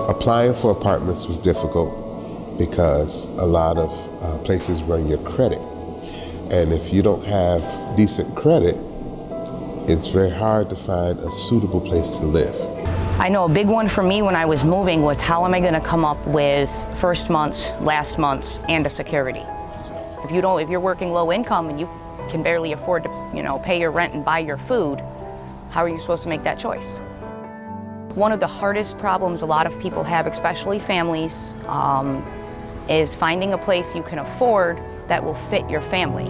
Applying for apartments was difficult because a lot of places run your credit. And if you don't have decent credit, it's very hard to find a suitable place to live. I know a big one for me when I was moving was how am I going to come up with first month's, last month's, and a security. If you're working low income and you can barely afford to, pay your rent and buy your food, how are you supposed to make that choice? One of the hardest problems a lot of people have, especially families, is finding a place you can afford that will fit your family.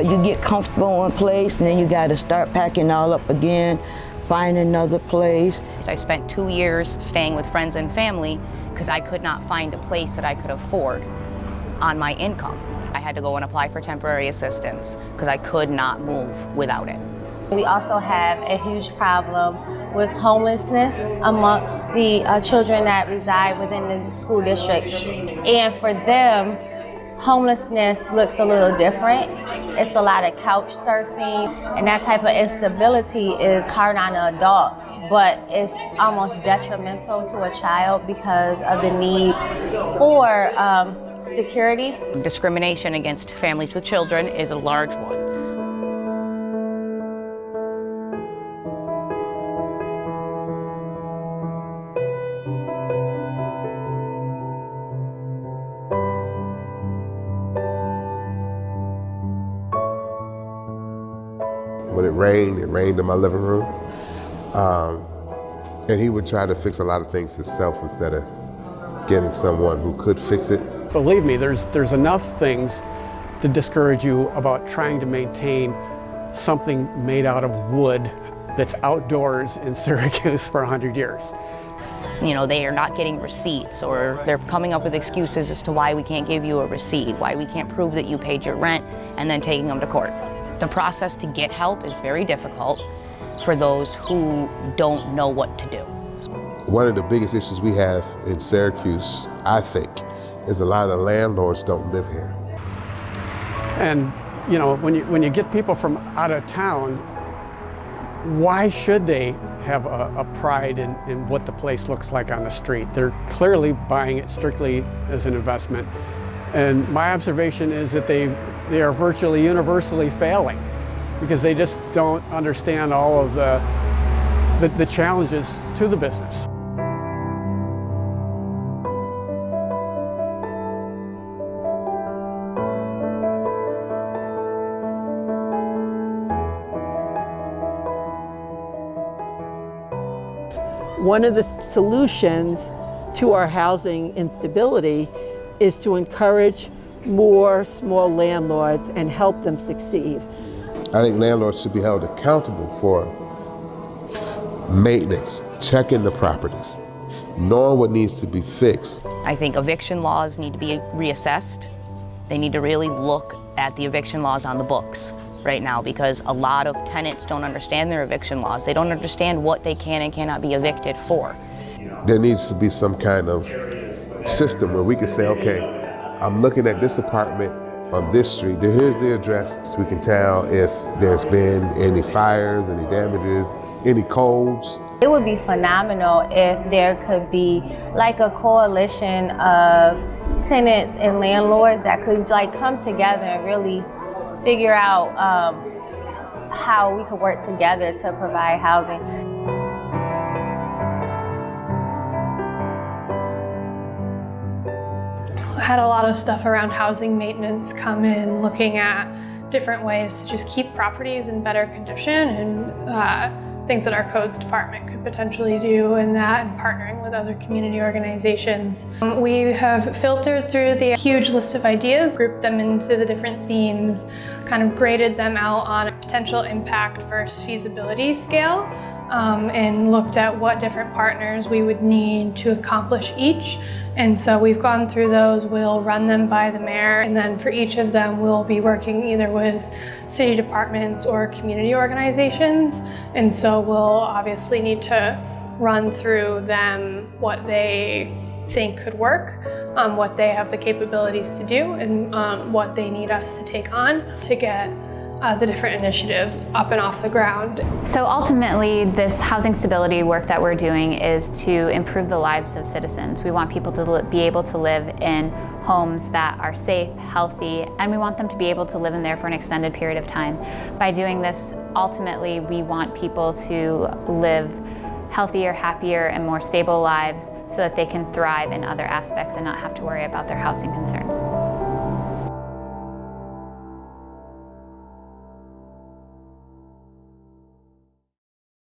You get comfortable in a place and then you got to start packing all up again, find another place. I spent 2 years staying with friends and family because I could not find a place that I could afford on my income. I had to go and apply for temporary assistance because I could not move without it. We also have a huge problem with homelessness amongst the children that reside within the school district. And for them, homelessness looks a little different. It's a lot of couch surfing, and that type of instability is hard on an adult, but it's almost detrimental to a child because of the need for security. Discrimination against families with children is a large one. When it rained in my living room. And he would try to fix a lot of things himself instead of getting someone who could fix it. Believe me, there's enough things to discourage you about trying to maintain something made out of wood that's outdoors in Syracuse for 100 years. They are not getting receipts, or they're coming up with excuses as to why we can't give you a receipt, why we can't prove that you paid your rent, and then taking them to court. The process to get help is very difficult for those who don't know what to do. One of the biggest issues we have in Syracuse, I think, is a lot of landlords don't live here. And when you get people from out of town, why should they have a pride in what the place looks like on the street? They're clearly buying it strictly as an investment. And my observation is that they are virtually universally failing because they just don't understand all of the challenges to the business. One of the solutions to our housing instability is to encourage more small landlords and help them succeed. I think landlords should be held accountable for maintenance, checking the properties, knowing what needs to be fixed. I think eviction laws need to be reassessed. They need to really look at the eviction laws on the books right now, because a lot of tenants don't understand their eviction laws. They don't understand what they can and cannot be evicted for. There needs to be some kind of system where we can say, okay, I'm looking at this apartment on this street. Here's the address. We can tell if there's been any fires, any damages, any codes. It would be phenomenal if there could be like a coalition of tenants and landlords that could come together and really figure out how we could work together to provide housing. I had a lot of stuff around housing maintenance come in, looking at different ways to just keep properties in better condition and things that our codes department could potentially do in that, and partnering with other community organizations. We have filtered through the huge list of ideas, grouped them into the different themes, kind of graded them out on a potential impact versus feasibility scale, and looked at what different partners we would need to accomplish each. And so we've gone through those, we'll run them by the mayor, and then for each of them we'll be working either with city departments or community organizations. And so we'll obviously need to run through them what they think could work, what they have the capabilities to do, and what they need us to take on to get the different initiatives up and off the ground. So ultimately, this housing stability work that we're doing is to improve the lives of citizens. We want people to be able to live in homes that are safe, healthy, and we want them to be able to live in there for an extended period of time. By doing this, ultimately, we want people to live healthier, happier, and more stable lives so that they can thrive in other aspects and not have to worry about their housing concerns.